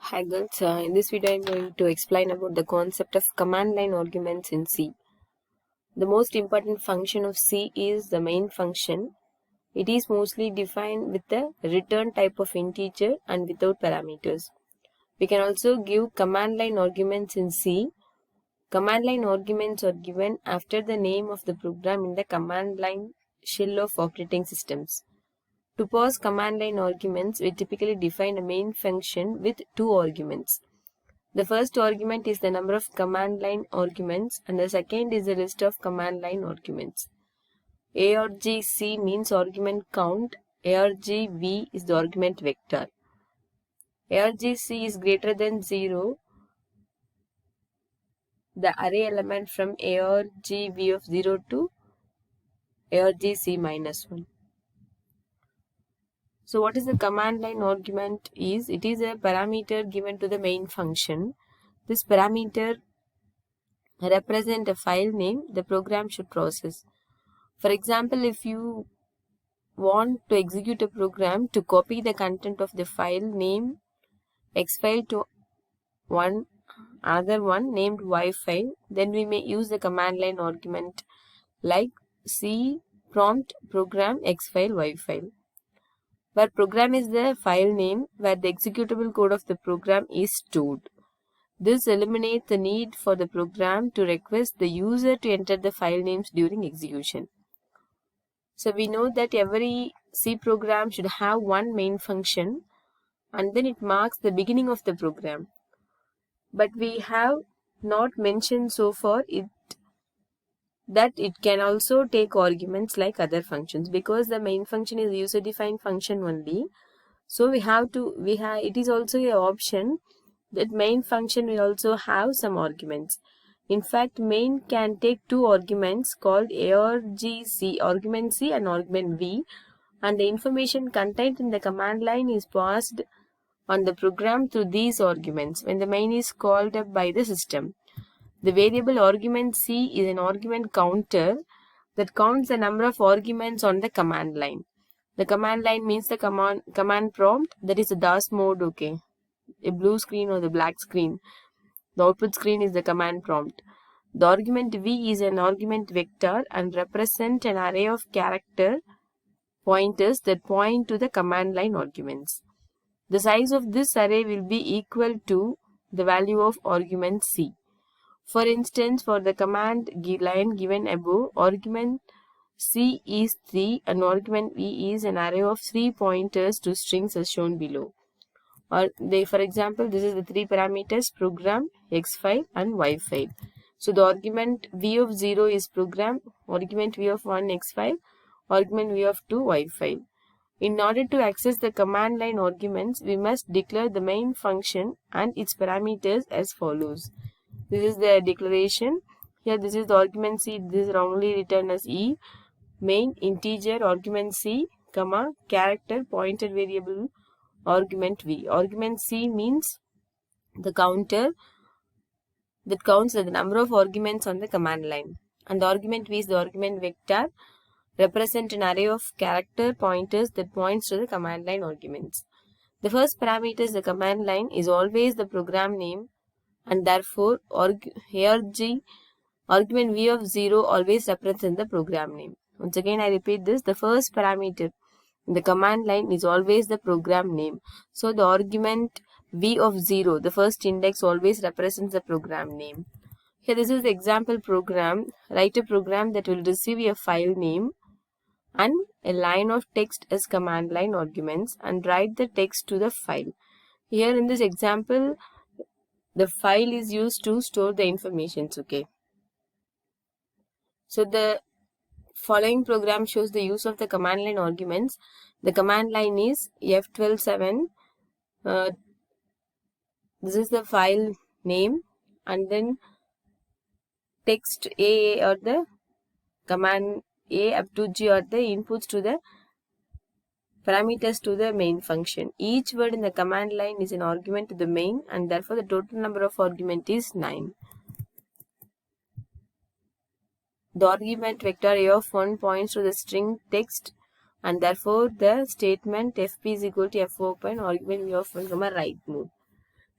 Hi girls, in this video I am going to explain about the concept of command line arguments in C. The most important function of C is the main function. It is mostly defined with the return type of integer and without parameters. We can also give command line arguments in C. Command line arguments are given after the name of the program in the command line shell of operating systems. To pass command line arguments, we typically define a main function with two arguments. The first argument is the number of command line arguments and the second is the list of command line arguments. Argc means argument count, argv is the argument vector. Argc is greater than 0, the array element from argv of 0 to argc minus 1. So what is the command line argument is? It is a parameter given to the main function. This parameter represents a file name the program should process. For example, if you want to execute a program to copy the content of the file name X file to another one named Y file, then we may use the command line argument like C prompt program X file Y file, where program is the file name where the executable code of the program is stored. This eliminates the need for the program to request the user to enter the file names during execution. So we know that every C program should have one main function and then it marks the beginning of the program. But we have not mentioned so far that it can also take arguments like other functions, because the main function is user defined function only. So it is also an option that main function will also have some arguments. In fact, main can take two arguments called argc, argument C and argument V, and the information contained in the command line is passed on the program through these arguments when the main is called up by the system. The variable argument C is an argument counter that counts the number of arguments on the command line. The command line means the command prompt, that is the DOS mode, okay, a blue screen or the black screen. The output screen is the command prompt. The argument V is an argument vector and represent an array of character pointers that point to the command line arguments. The size of this array will be equal to the value of argument C. For instance, for the command line given above, argument C is 3 and argument V is an array of 3 pointers to strings as shown below. For example, this is the three parameters: program, X file and Y file. So the argument V of 0 is program, argument V of 1 X file, argument V of 2 Y file. In order to access the command line arguments, we must declare the main function and its parameters as follows. This is the declaration. Here this is the argument C, this is wrongly written as E. Main integer argument C, comma, character pointer variable argument V. Argument C means the counter that counts the number of arguments on the command line. And the argument V is the argument vector, represent an array of character pointers that points to the command line arguments. The first parameter is the command line is always the program name, and therefore argument V of 0 always represents the program name. Once again I repeat this, the first parameter in the command line is always the program name. So the argument V of 0, the first index, always represents the program name. Here this is the example program. Write a program that will receive a file name and a line of text as command line arguments and write the text to the file. Here in this example, the file is used to store the information, okay. So the following program shows the use of the command line arguments. The command line is F127. This is the file name, and then text A or the command A up to G are the inputs to the parameters to the main function. Each word in the command line is an argument to the main, and therefore the total number of argument is 9. The argument vector A of 1 points to the string text, and therefore the statement fp is equal to f open argument V of 1, right move.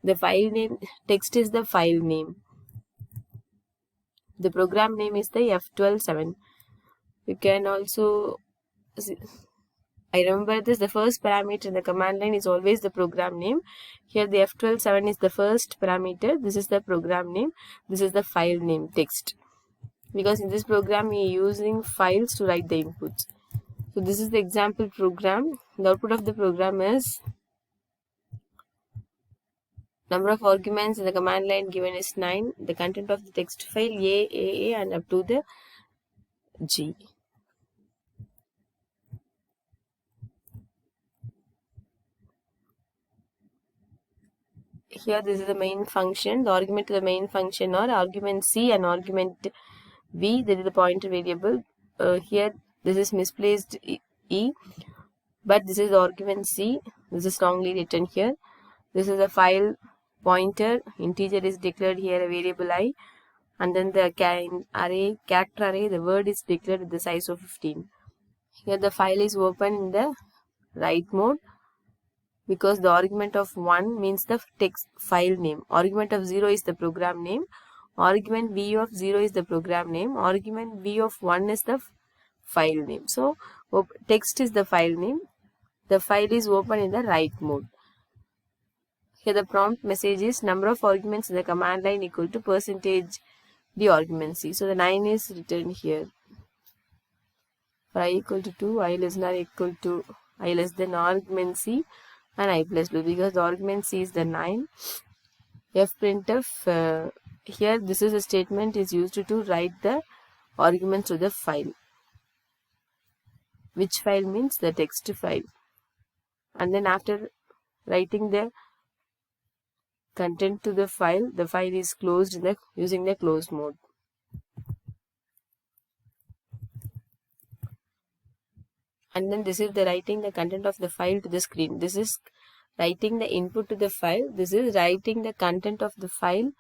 The file name, text is the file name. The program name is the F127. You can also, I remember this, the first parameter in the command line is always the program name. Here the F127 is the first parameter. This is the program name. This is the file name, text. Because in this program we are using files to write the inputs. So this is the example program. The output of the program is number of arguments in the command line given is 9. The content of the text file A, and up to the G. Here this is the main function. The argument to the main function are argument C and argument V. That is the pointer variable. Here this is misplaced E, but this is the argument C. This is wrongly written here. This is a file pointer. Integer is declared here a variable I, and then the array, character array, the word is declared with the size of 15. Here the file is open in the write mode, because the argument of 1 means the text file name. Argument of 0 is the program name. Argument V of 0 is the program name. Argument V of 1 is the file name. So text is the file name. The file is open in the write mode. Here the prompt message is number of arguments in the command line equal to percentage the argument C. So the 9 is written here. For I equal to 2, I less than or equal to I less than argument C, and I plus 2, because the argument C is the 9. Fprintf, here this is a statement is used to write the arguments to the file. Which file means the text file. And then after writing the content to the file is closed using the close mode. And then this is the writing the content of the file to the screen. This is writing the input to the file. This is writing the content of the file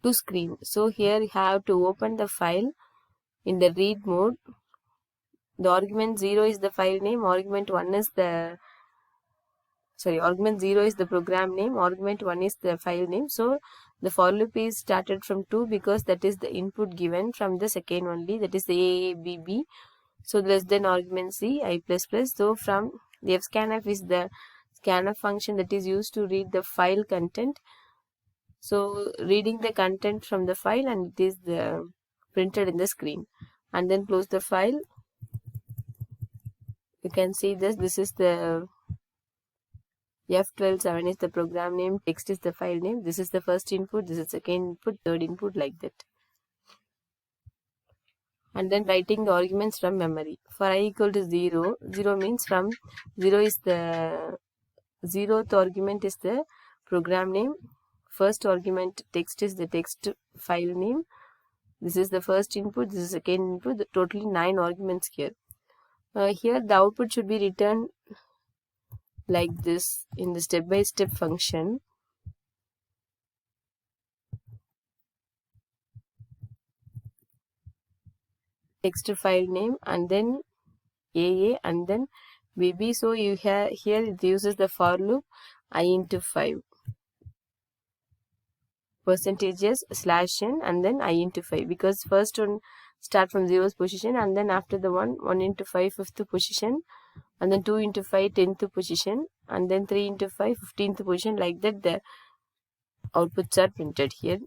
to screen. So here you have to open the file in the read mode. The argument 0 is the file name. Argument 1 is the argument 0 is the program name. Argument 1 is the file name. So the for loop is started from 2, because that is the input given from the second only, that is the A, B, B. So less than argument C, I plus plus. So from the fscanf is the scanf function that is used to read the file content. So reading the content from the file, and it is printed in the screen. And then close the file. You can see this is the F127 is the program name, text is the file name. This is the first input, this is second input, third input, like that. And then writing the arguments from memory. For I equal to 0, 0 means from 0 is the 0th argument is the program name. First argument text is the text file name. This is the first input, this is second input, totally 9 arguments here. Here the output should be written like this in the step-by-step function. Text file name, and then AA, and then BB. So you have here it uses the for loop I into 5. Percentages /n, and then I into 5, because first one start from 0th position, and then after the 1 into 5 5th position, and then 2 into 5 10th position, and then 3 into 5 15th position, like that the outputs are printed here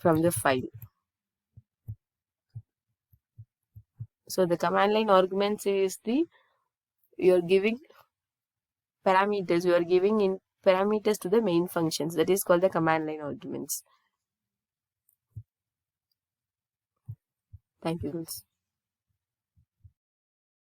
from the file. So the command line arguments is you are giving parameters, you are giving in parameters to the main functions, that is called the command line arguments. Thank you, girls.